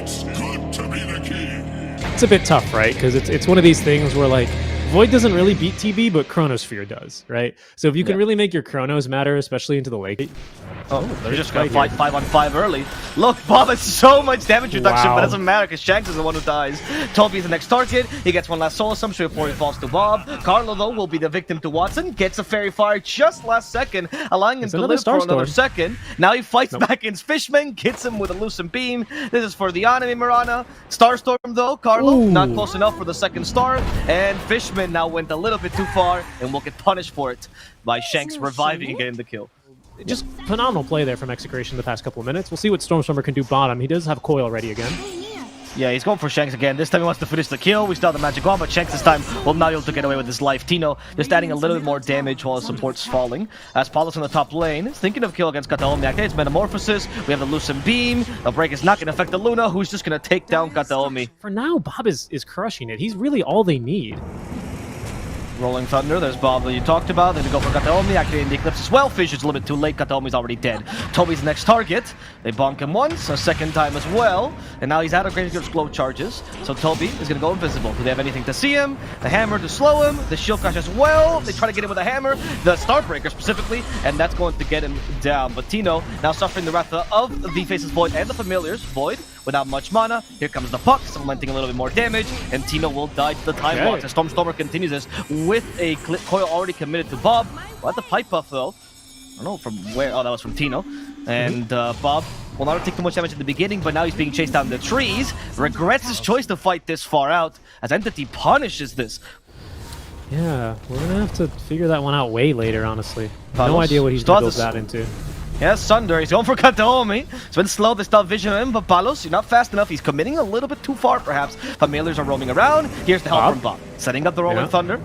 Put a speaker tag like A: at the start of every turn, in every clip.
A: It's good to be the king.
B: It's a bit tough, right? Because it's one of these things where, like, Void doesn't really beat TB, but Chronosphere does, right? So if you can really make your Chronos matter, especially into the late.
C: Oh, they're just gonna fight 5-on-5 early. Look, Bob has so much damage reduction, but it doesn't matter because Shanks is the one who dies. Toby's the next target. He gets one last soul assumption before he falls to Bob. Carlo, though, will be the victim to Watson. Gets a fairy fire just last second, allowing him to live for another second. Now he fights back against Fishman, gets him with a Lucent Beam. This is for the enemy Mirana. Starstorm, though, Carlo, not close enough for the second star. And Fishman now went a little bit too far and will get punished for it by Shanks reviving and getting the kill.
B: Just phenomenal play there from Execration the past couple of minutes. We'll see what Stormstormer can do bottom. He does have Coil ready again.
C: Yeah, he's going for Shanks again. This time he wants to finish the kill. We still have the magic wand, but Shanks this time will not be able to get away with his life. Tino just adding a little bit more damage while his support's falling. As Palos in the top lane is thinking of kill against Kataomi. Okay, it's Metamorphosis. We have the Lucent Beam. The break is not going to affect the Luna, who's just going to take down Kataomi.
B: For now, Bob is crushing it. He's really all they need.
C: Rolling Thunder, there's Bob that you talked about. Then they go for Kataomi, activating the Eclipse as well. Fish is a little bit too late. Kataomi's already dead. Toby's the next target. They bonk him once, a second time as well. And now he's out of Graveyard's glow charges. So Toby is going to go invisible. Do they have anything to see him? The hammer to slow him. The shield crash as well. They try to get him with a hammer. The Starbreaker specifically. And that's going to get him down. But Tino now suffering the wrath of the Faceless Void and the Familiars. Void without much mana. Here comes the puck, supplementing a little bit more damage, and Tino will die to the time box as Stormstormer continues this with a coil already committed to Bob. What the pipe buff though? I don't know from where. Oh, that was from Tino. And Bob will not take too much damage at the beginning, but now he's being chased down the trees. Regrets his choice to fight this far out as Entity punishes this.
B: Yeah, we're gonna have to figure that one out way later, honestly. No idea what he's gonna build that into.
C: Yes, Sunder, he's going for Kataomi. It's been slow, they stop vision him, but Palos, you're not fast enough. He's committing a little bit too far, perhaps. Familiars are roaming around. Here's the help from Bob. Setting up the Rolling Thunder.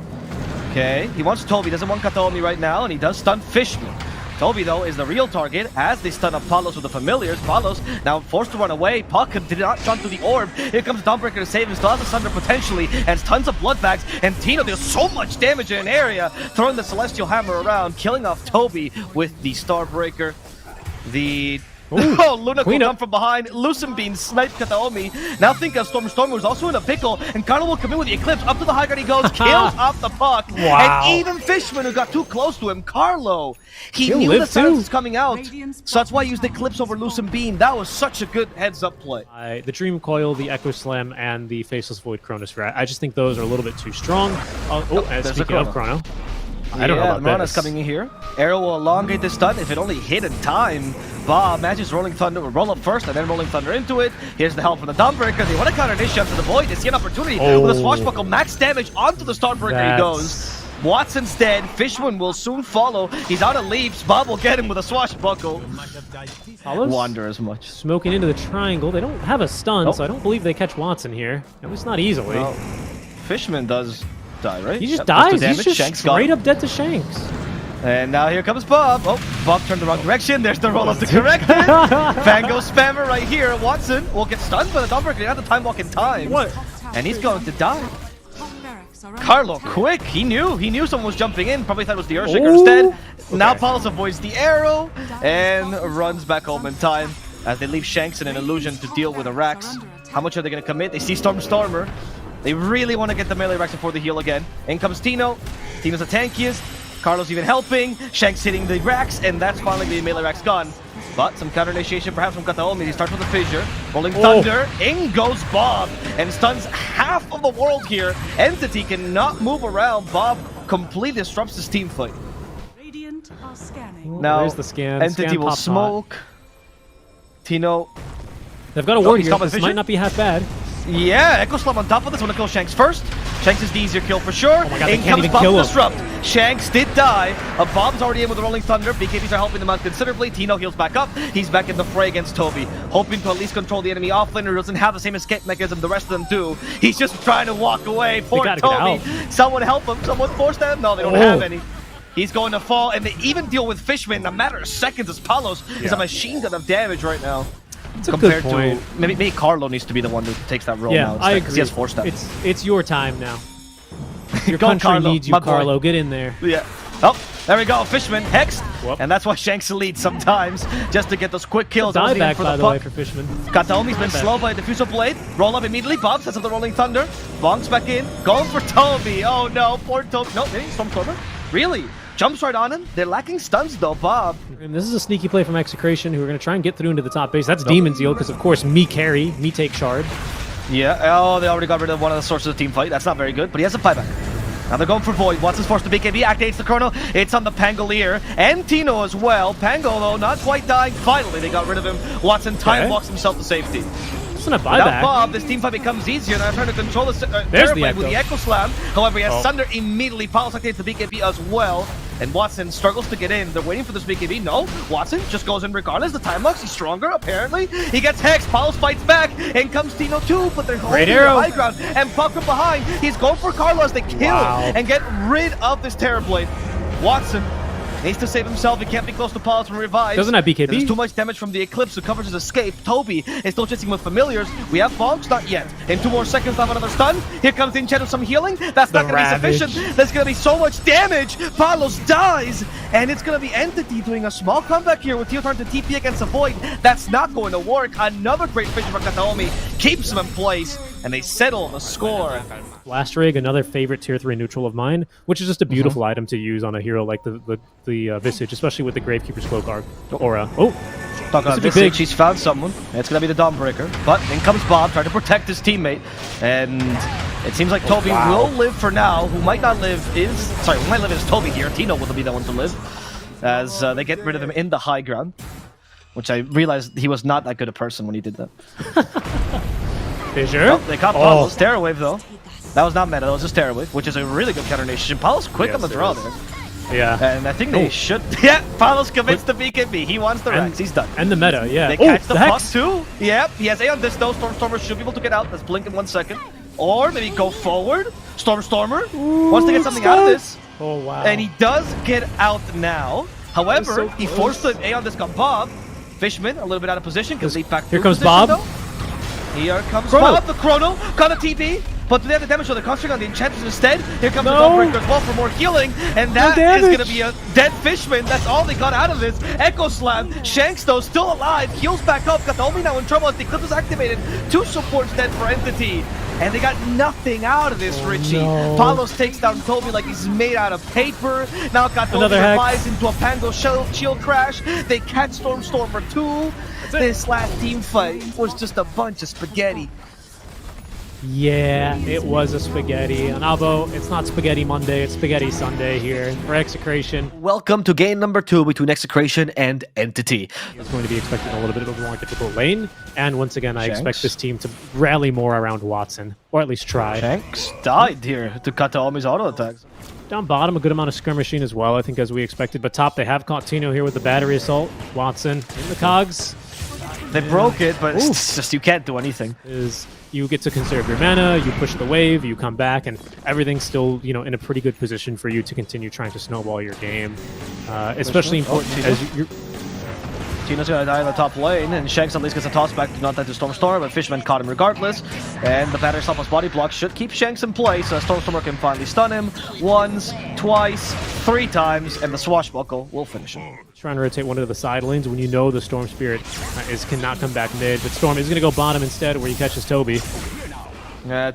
C: Okay, he wants Toby, doesn't want Kataomi right now, and he does stun Fishman. Toby, though, is the real target as they stun up Palos with the Familiars. Palos now forced to run away. Puck did not jump through the orb. Here comes Dawnbreaker to save him. Still has the Sunder potentially, and tons of blood bags. And Tino does so much damage in an area, throwing the Celestial Hammer around, killing off Toby with the Starbreaker. The Luna will come from behind. Lucent Beam sniped Kataomi. Now think of Stormstormer, who's also in a pickle, and Carlo will come in with the Eclipse. Up to the high ground he goes, kills off the puck. And even Fishman, who got too close to him, Carlo, he knew the silence was coming out. So that's why he used the Eclipse over Lucent Beam. That was such a good heads-up play.
B: The Dream Coil, the Echo Slam, and the Faceless Void Chronosphere. I just think those are a little bit too strong. Speaking of Chrono. I don't know about
C: Mirana's coming in here. Arrow will elongate this stun if it only hit in time. Bob matches Rolling Thunder, will roll up first and then Rolling Thunder into it. Here's the help from the Dawnbreaker. They want to counter initiative to the Void. They see an opportunity with a Swashbuckle. Max damage onto the Starbreaker he goes. Watson's dead. Fishman will soon follow. He's out of leaps. Bob will get him with a Swashbuckle. Wander as much.
B: Smoking into the triangle. They don't have a stun, so I don't believe they catch Watson here. At least not easily.
C: Well, Fishman does die, right?
B: He just dies. He's just straight up dead to Shanks.
C: And now here comes Bob. Oh, Bob turned the wrong direction. There's the roll-up to correct it. Fango spammer right here. Watson will get stunned by the Dawnbreaker. He had the time walk in time.
B: What?
C: And he's going to die. Carlo, quick. He knew someone was jumping in. Probably thought it was the Earthshaker instead. Okay. Now Palos avoids the arrow and runs back home in time as they leave Shanks in an illusion to deal with the Rax. How much are they going to commit? They see Stormstormer. They really want to get the melee Rax before the heal again. In comes Tino. Tino's the tankiest. Carlos even helping. Shanks hitting the Rax, and that's finally the melee Rax gone. But some counter initiation perhaps from Kataomi. He starts with a fissure. Rolling Thunder. In goes Bob and stuns half of the world here. Entity cannot move around. Bob completely disrupts his team fight. Now,
B: there's the scan.
C: Entity will smoke. Tino.
B: They've got a ward here. This might not be half bad.
C: Yeah, Echo Slam on top of this. Want to kill Shanks first. Shanks is the easier kill for sure.
B: Oh my God,
C: in comes Bob to disrupt. Shanks did die. Bob's already in with the Rolling Thunder. BKBs are helping them out considerably. Tino heals back up. He's back in the fray against Toby, hoping to at least control the enemy offlaner who doesn't have the same escape mechanism the rest of them do. He's just trying to walk away. Poor Toby. Someone help him. Someone force them. No, they don't have any. He's going to fall, and they even deal with Fishman in a matter of seconds as Palos is a machine gun of damage right now.
B: It's a good point.
C: To maybe Carlo needs to be the one who takes that role now.
B: I agree.
C: He has 4 steps.
B: It's your time now. Your country needs you, Carlo. Get in there.
C: Yeah. Oh, There we go, Fishman, hexed.
B: Whoop.
C: And that's why Shanks leads sometimes, just to get those quick kills.
B: Dieback,
C: for
B: by the
C: puck.
B: way, for Fishman.
C: Kataomi's been slow by a diffusal blade. Roll up immediately. Bob sets up the Rolling Thunder. Bonks back in. Going for Toby. Oh no, poor Toby. No, maybe Stormstormer. Really? Jumps right on him. They're lacking stuns though, Bob.
B: And this is a sneaky play from Execration, who are going to try and get through into the top base. That's Demon's Eel, because of course, me carry, me take shard.
C: Yeah, oh, they already got rid of one of the sources of team fight. That's not very good, but he has a buyback. Now they're going for Void. Watson's forced to BKB, activates the Colonel. It's on the Pangolier and Tino as well. Pango, though, not quite dying. Finally, they got rid of him. Watson time walks himself to safety.
B: It's not a buyback.
C: Without Bob, this team fight becomes easier, and I'm trying to control the
B: There's the
C: with the Echo Slam. However, he has Sunder immediately. Palos activates the BKB as well, and Watson struggles to get in. They're waiting for this BKB. No, Watson just goes in regardless. The time locks. He's stronger, apparently. He gets hexed. Palos fights back. In comes Tino too, but they're holding the high ground. And Puck from behind. He's going for Carlos. They kill and get rid of this Terrorblade. Watson needs to save himself. He can't be close to Palos when revives.
B: Doesn't have BKB.
C: There's too much damage from the Eclipse, who covers his escape. Toby is still chasing with familiars. We have Bonks, not yet. In 2 more seconds, have another stun. Here comes the enchant with some healing. That's not going to be sufficient. There's going to be so much damage. Palos dies, and it's going to be Entity doing a small comeback here with Tio trying to TP against a Void. That's not going to work. Another great vision from Kataomi keeps him in place, and they settle the score.
B: Last Rig, another favorite tier 3 neutral of mine, which is just a beautiful item to use on a hero like the Visage, especially with the Gravekeeper's Cloak aura. Oh,
C: talk about Visage, he's found someone. It's going to be the Dawnbreaker. But in comes Bob, trying to protect his teammate. And it seems like Toby will live for now. Who might not live is... Sorry, who might live is Toby here. Tino will be the one to live, as they get rid of him in the high ground. Which I realized he was not that good a person when he did that.
B: Fissure?
C: Oh, they caught Palos. Terror Wave, though. That was not meta, that was just Terror Wave, which is a really good counter nation. Palos quick on the draw there.
B: Yeah.
C: And I think they should... Yeah, Palos commits to BKB. He wants the Rex. He's done.
B: And the meta, yeah.
C: They catch the puck, too. Yep, he has A on this, though. Stormstormer should be able to get out. Let's blink in 1 second. Or maybe go forward. Stormstormer wants to get something out of this.
B: Oh, wow.
C: And he does get out now. However, he forced the A on this got Bob. Fishman, a little bit out of position. Can leap back.
B: Here comes Bob.
C: Though. Here comes Bob, the Chrono. Got a TP. But they have the damage on the concentrating on the Enchantress instead. Here comes the Dawnbreaker as well for more healing. And that is going to be a dead Fishman. That's all they got out of this. Echo Slam. Shanks, though, still alive. Heals back up. Kataomi now in trouble as the Eclipse is activated. 2 supports dead for Entity. And they got nothing out of this, Richie. Palos takes down Toby like he's made out of paper. Now Kataomi revives into a Pango shield crash. They catch Stormstormer too. This last team fight was just a bunch of spaghetti.
B: Yeah, it was a spaghetti. And although it's not Spaghetti Monday, it's Spaghetti Sunday here for Execration.
C: Welcome to game number 2 between Execration and Entity.
B: It's going to be expecting a little bit of a more difficult lane. And once again, I expect this team to rally more around Watson, or at least try.
C: Shanks died here to Kataomi's auto attacks.
B: Down bottom, a good amount of skirmishing as well, I think, as we expected. But top, they have caught Tino here with the battery assault. Watson in the cogs.
C: They broke it, but it's just you can't do anything.
B: You get to conserve your mana, you push the wave, you come back, and everything's still, in a pretty good position for you to continue trying to snowball your game. Especially important as you're...
C: Tino's gonna die in the top lane, and Shanks at least gets a toss back to not die to Stormstormer, but Fishman caught him regardless. And the battery self-plus body block should keep Shanks in place, so Stormstormer can finally stun him once, twice, 3 times, and the swashbuckle will finish him.
B: Trying to rotate one of the side lanes when you know the Storm Spirit cannot come back mid, but Storm is going to go bottom instead where he catches Toby.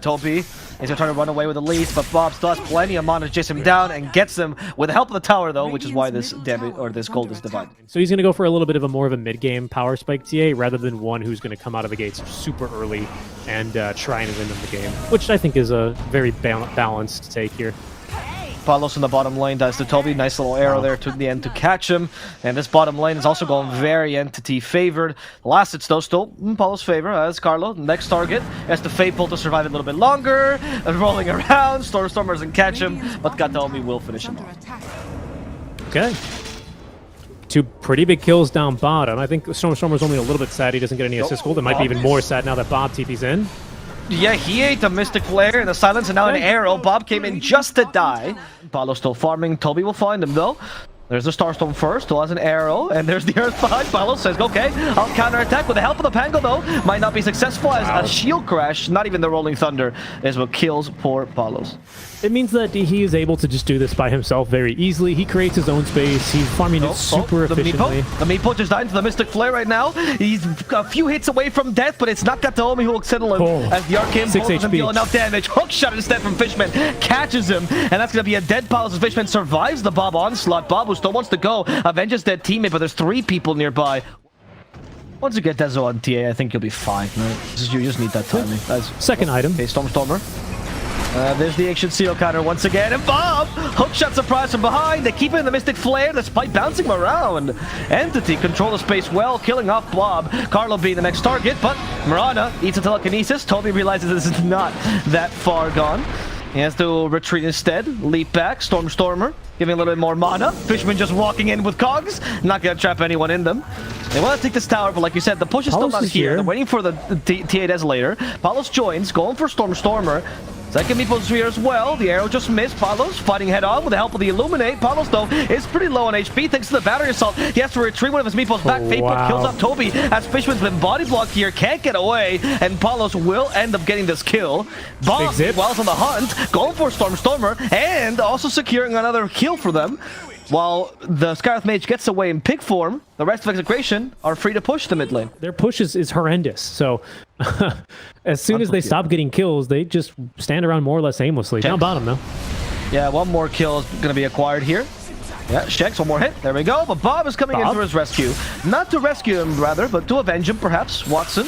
C: Toby is going to try to run away with the lead, but Bob still has plenty of mana to chase him down and gets him with the help of the tower, though, which is why this damage or this gold is divided.
B: So he's going to go for a little bit of a more of a mid-game power spike TA rather than one who's going to come out of the gates super early and try and win them the game, which I think is a very balanced take here.
C: Palos in the bottom lane dies to Toby. Nice little arrow there to the end to catch him. And this bottom lane is also going very Entity favored. Last it's though still in Palos' favor as Carlo, next target, has to Fate Pull to survive a little bit longer. Rolling around, Stormstormer doesn't catch him, but Kataomi will finish him off.
B: Okay. 2 pretty big kills down bottom. I think Stormstormer's only a little bit sad he doesn't get any assist gold. It might be even more sad now that Bob TP's in.
C: Yeah, he ate a Mystic Flare in the silence and now an arrow. Bob came in just to die. Palos still farming. Toby will find him though. There's the Starstorm first, still has an arrow, and there's the Earth behind. Palos says, okay, I'll counterattack with the help of the Pango, though. Might not be successful as a shield crash, not even the Rolling Thunder, is what kills poor Palos.
B: It means that he is able to just do this by himself very easily. He creates his own space. He's farming it super efficiently.
C: The Meepo just died into the Mystic Flare right now. He's a few hits away from death, but it's not Kataomi who will settle him as the Arcane Bolt doesn't deal enough damage. Hook shot instead from Fishman catches him, and that's going to be a dead Palos as Fishman survives the Bob onslaught. Bob, who still wants to go, avenges dead teammate, but there's 3 people nearby. Once you get Dezo on TA, I think you'll be fine, right? You just need that timing.
B: Second item.
C: Okay, Stormstormer. There's the ancient seal counter once again, and Bob! Hookshot surprise from behind. They keep it in the Mystic Flare despite bouncing him around. Entity control the space well, killing off Bob. Carlo being the next target, but Marana eats a telekinesis. Toby realizes this is not that far gone. He has to retreat instead. Leap back. Stormstormer giving a little bit more mana. Fishman just walking in with cogs. Not gonna trap anyone in them. They want to take this tower, but like you said, the push is still not here. They're waiting for the TA Desolator. Palos joins, going for Stormstormer. Second Meepo's here as well. The arrow just missed. Palos fighting head on with the help of the Illuminate. Palos, though, is pretty low on HP thanks to the battery assault. He has to retreat one of his Meepos back. Fate kills off Toby as Fishman's been body blocked here. Can't get away, and Palos will end up getting this kill. Bob, whilst on the hunt, going for Stormstormer, and also securing another kill for them. While the Scarlet Mage gets away in pig form, the rest of Execration are free to push the mid lane.
B: Their push is horrendous, so as soon as they stop getting kills, they just stand around more or less aimlessly. Down bottom, though.
C: Yeah, one more kill is going to be acquired here. Yeah, Shanks, one more hit. There we go. But Bob is coming in for his rescue. Not to rescue him, rather, but to avenge him, perhaps. Watson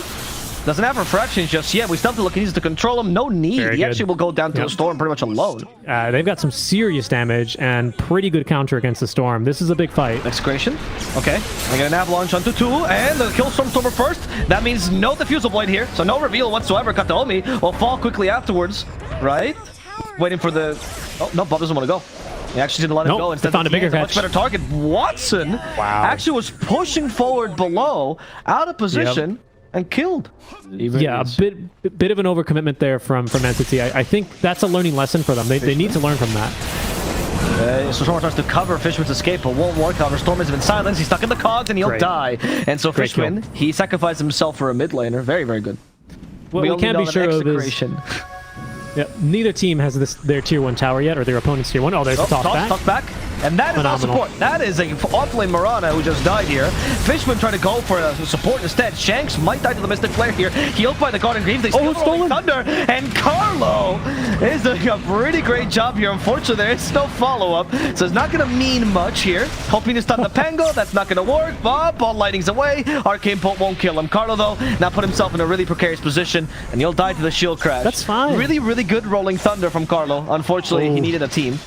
C: doesn't have refractions just yet. We still have to look. He needs to control him. No need. He actually will go down to the storm pretty much alone.
B: They've got some serious damage and pretty good counter against the storm. This is a big fight.
C: Execration. Okay. I get an avalanche onto 2, and the kill Stormstormer first. That means no diffusal blade here, so no reveal whatsoever. Kataomi will fall quickly afterwards, right? Waiting for the... Oh, no, Bob doesn't want to go. He actually didn't let him go. Instead,
B: found a bigger catch.
C: Much better target. Watson actually was pushing forward below, out of position. And killed.
B: Yeah, a bit of an overcommitment there from Entity. I think that's a learning lesson for them. They need to learn from that.
C: So Storm tries to cover Fishman's escape, but won't work. However, Storm has been silenced. He's stuck in the cogs, and he'll die. And so Fishman, he sacrificed himself for a mid laner. Very, very good.
B: What we can't be sure of is... Yeah, neither team has their tier 1 tower yet, or their opponent's tier 1. Oh, there's the talk back. And that is not support. That is a offlane Marana who just died here. Fishman trying to go for a support instead. Shanks might die to the Mystic Flare here. Healed by the Garden Greaves. They still Rolling Thunder. And Carlo is doing a pretty great job here. Unfortunately, there is no follow-up, so it's not going to mean much here. Hoping to stun the Pango. That's not going to work. Bob, ball lighting's away. Arcane Bolt won't kill him. Carlo, though, now put himself in a really precarious position, and he'll die to the shield crash. That's fine.
C: Really, really good Rolling Thunder from Carlo. Unfortunately, he needed a team.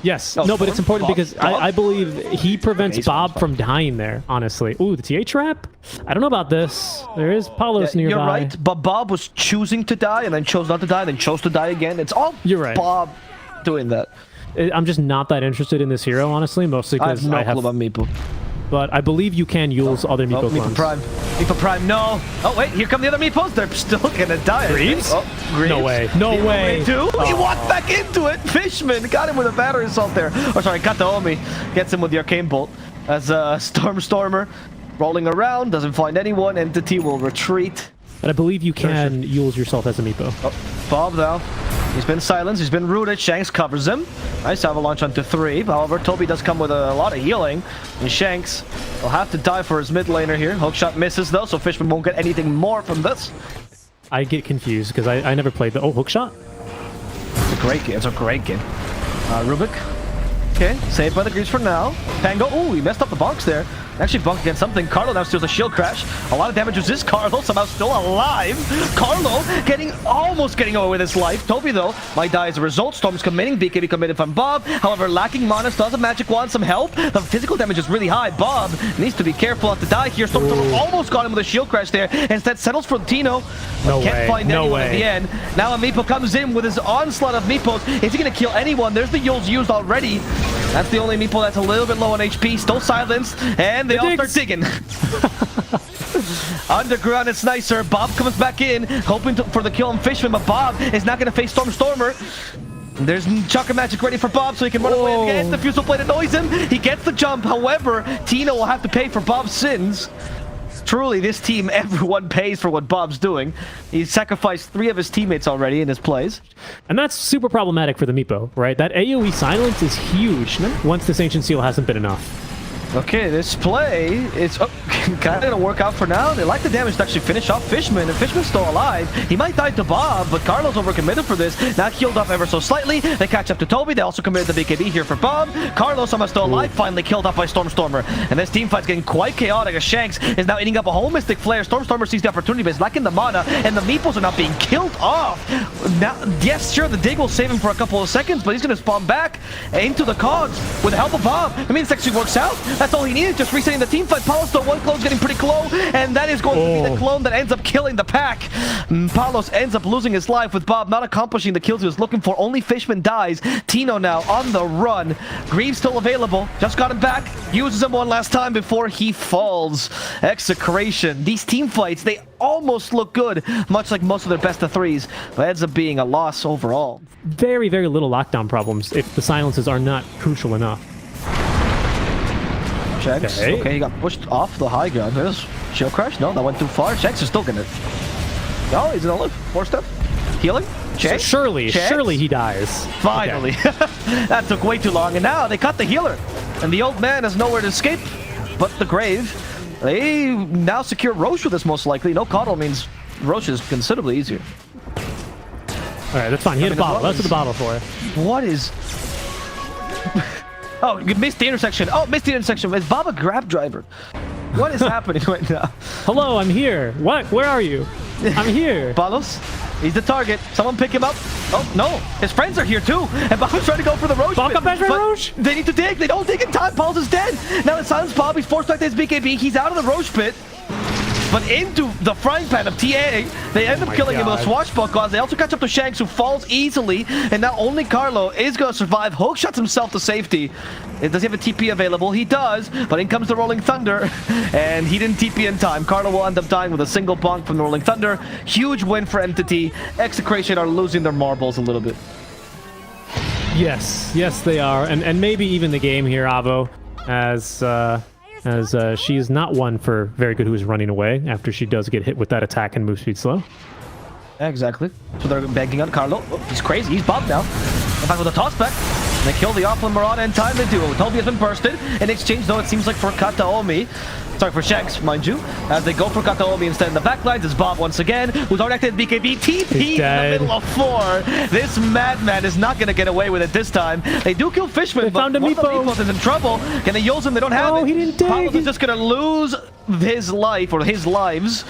B: Yes. No, but it's important because I believe he prevents Bob from dying there, honestly. Ooh, the TA trap? I don't know about this. There is Palos nearby.
C: You're right, but Bob was choosing to die and then chose not to die and then chose to die again. It's all Bob doing that.
B: I'm just not that interested in this hero, honestly, mostly because
C: I have no clue about Meepo.
B: But I believe you can use other Meepo clones.
C: Meepo Prime. Meepo Prime, no. Oh, wait, here come the other Meepos. They're still gonna die.
B: Greaves?
C: Greaves?
B: No way. No way.
C: He walked back into it. Fishman got him with a battery assault there. Oh, sorry, Kataomi gets him with the Arcane Bolt. As Stormstormer rolling around, doesn't find anyone. Entity will retreat.
B: And I believe you can use yourself as a Meepo.
C: Oh, Bob, though. He's been silenced. He's been rooted. Shanks covers him. Nice avalanche onto 3. However, Toby does come with a lot of healing. And Shanks will have to die for his mid laner here. Hookshot misses, though, so Fishman won't get anything more from this.
B: I get confused because I never played the... Oh, Hookshot?
C: It's a great game. It's a great game. Rubik. Okay, saved by the Greaves for now. Pango. Ooh, he messed up the box there. Actually bunked against something. Carlo now steals a shield crash. A lot of damage was this Carlo, somehow still alive. Carlo almost getting away with his life. Toby, though, might die as a result. Storm's committing. BKB committed from Bob. However, lacking mana, still has a magic wand, some help. The physical damage is really high. Bob needs to be careful not to die here. Storm almost got him with a shield crash there. Instead, settles for Tino. Can't find anyone at the end. Now a Meepo comes in with his onslaught of Meepos. Is he going to kill anyone? There's the Yules used already. That's the only Meepo that's a little bit low on HP. Still silenced. And they all start digging. Underground, it's nicer. Bob comes back in, hoping for the kill on Fishman, but Bob is not going to face Stormstormer. There's Chakra Magic ready for Bob so he can run away again. The Fusel Blade annoys him. He gets the jump. However, Tino will have to pay for Bob's sins. Truly, this team, everyone pays for what Bob's doing. He's sacrificed 3 of his teammates already in his plays.
B: And that's super problematic for the Meepo, right? That AoE silence is huge once this Ancient Seal hasn't been enough.
C: Okay, this play is kind of going to work out for now. They like the damage to actually finish off Fishman, and Fishman's still alive. He might die to Bob, but Carlos overcommitted for this. Now healed up ever so slightly. They catch up to Toby. They also committed the BKB here for Bob. Carlos, almost still alive, finally killed off by Stormstormer. And this team fight's getting quite chaotic as Shanks is now eating up a whole Mystic Flare. Stormstormer sees the opportunity, but is lacking the mana, and the Meeples are not being killed off. Now, yes, sure, the dig will save him for a couple of seconds, but he's going to spawn back into the cogs with the help of Bob. I mean, this actually works out. That's all he needed, just resetting the team fight. Palos, though, one clone's getting pretty close, and that is going to be the clone that ends up killing the pack. Palos ends up losing his life with Bob not accomplishing the kills he was looking for. Only Fishman dies. Tino now on the run. Greaves still available. Just got him back. Uses him one last time before he falls. Execration. These team fights, they almost look good, much like most of their best of 3s, but ends up being a loss overall.
B: Very, very little lockdown problems if the silences are not crucial enough.
C: Checks. Okay, he got pushed off the high ground. There's Shield Crash. No, that went too far. Checks is still gonna... No, he's gonna live. 4-step. Healing. Checks.
B: So surely he dies.
C: Finally. Okay. That took way too long, and now they cut the healer. And the old man has nowhere to escape but the grave. They now secure Roche with this, most likely. No coddle means Roche is considerably easier.
B: Alright, that's fine. He hit a bottle. That's the bottle for it.
C: What is... Oh, you missed the intersection. Oh, missed the intersection. Is Bob a grab driver? What is happening right now?
B: Hello, I'm here. What? Where are you? I'm here.
C: Palos, he's the target. Someone pick him up. Oh, no. His friends are here, too. And Bob's trying to go for the Roche.
B: Roche.
C: They need to dig. They don't dig in time. Palos is dead. Now it silence Bob. He's forced back to his BKB. He's out of the Roche pit. But into the frying pan of TA, they end up killing him with a swashbuckle. They also catch up to Shanks, who falls easily, and now only Carlo is going to survive. Hook shuts himself to safety. Does he have a TP available? He does, but in comes the Rolling Thunder, and he didn't TP in time. Carlo will end up dying with a single bonk from the Rolling Thunder. Huge win for Entity. Execration are losing their marbles a little bit.
B: Yes, they are, and maybe even the game here, Avo, as she is not one for very good who is running away after she does get hit with that attack and move speed slow.
C: Exactly. So they're banking on Carlo. Oh, he's crazy. He's bobbed now. In fact, with a toss back, they kill the Offline Marauder in time. They do. Toby has been bursted. In exchange, though, it seems like for Kataomi, sorry, for Shanks, mind you, as they go for Kataomi instead in the backlines, is Bob once again, who's already acted BKB. TP in the middle of 4. This madman is not going to get away with it this time. They do kill Fishman, but one of the Meepos is in trouble. Can they use him? They don't have it.
B: He didn't dig.
C: Paolo is just going to lose his life, or his lives,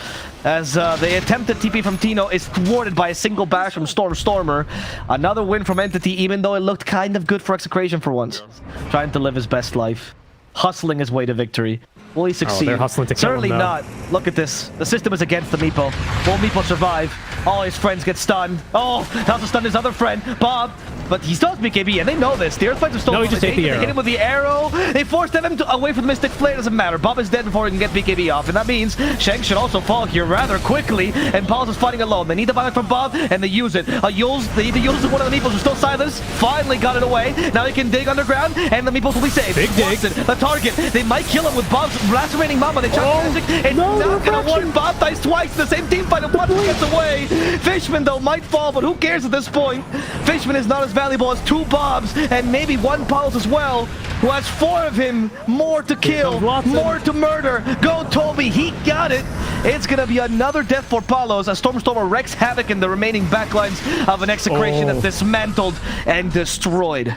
C: as the attempted TP from Tino is thwarted by a single bash from Stormer. Another win from Entity, even though it looked kind of good for Execration for once. Trying to live his best life. Hustling his way to victory. Will he succeed?
B: They're hustling to kill
C: Certainly
B: him,
C: not. Look at this. The system is against the Meepo. Will Meepo survive? All his friends get stunned. Oh, he also stunned his other friend, Bob. But he still has BKB, and they know this. The Earthfights are still...
B: No, he just hit the arrow.
C: They hit him with the arrow. They forced him away from the Mystic Flare. Doesn't matter. Bob is dead before he can get BKB off. And that means Shanks should also fall here rather quickly. And Paul's is fighting alone. They need the buyback from Bob, and they use it. They need to use one of the Meeples who's still silenced. Finally got it away. Now he can dig underground, and the Meeples will be saved.
B: Big dig.
C: The target. They might kill him with Bob's last remaining mama. They try magic. It's not going to work. Bob dies twice in the same team fight, and one gets away. Fishman, though, might fall, but who cares at this point? Fishman is not as valuable as 2 Bobs, and maybe 1 Pauls as well, who has 4 of him. More to kill, more to murder. Go, Toby. He got it. It's going to be another death for Palos as Stormstormer wreaks havoc in the remaining backlines of an Execration that's dismantled and destroyed.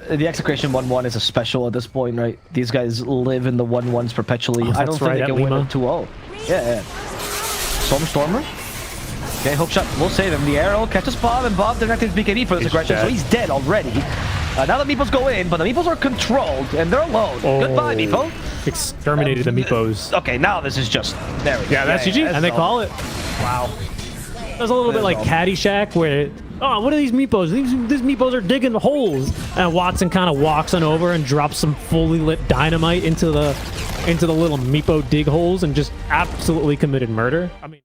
C: The Execration 1-1 is a special at this point, right? These guys live in the 1-1s perpetually. I don't think they can win it 2-0. Yeah. Stormstormer. Okay, hookshot will save him. The arrow catches Bob, and Bob didn't activate BKB for this aggression, so he's dead already. Now the Meepos go in, but the Meepos are controlled, and they're alone. Goodbye, Meepo.
B: Exterminated the Meepos.
C: Okay, now this is just... There we go.
B: Yeah, that's GG, and they call it.
C: Wow.
B: There's a little bit like Caddyshack, where... Oh, what are these Meepos? These Meepos are digging holes. And Watson kind of walks on over and drops some fully lit dynamite into the little Meepo dig holes and just absolutely committed murder. I mean...